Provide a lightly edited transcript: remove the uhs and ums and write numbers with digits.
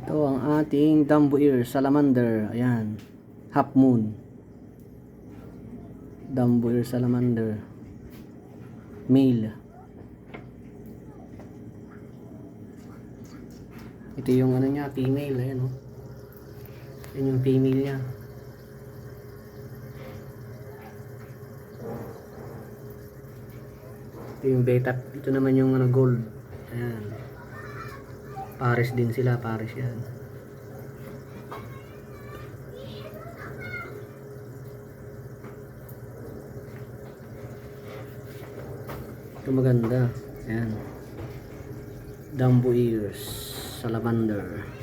Ito ang ating Dumbo Ear Salamander. Ayan. Half Moon. Dumbo Ear Salamander. Male. Ito yung ano niya, female. Ayan oh. Yan yung female niya. Ito yung beta. Ito naman yung ano, gold. Ayan. Pares din sila. Pares yan. Ito maganda. Ayan. Dumbo Ears Salamander.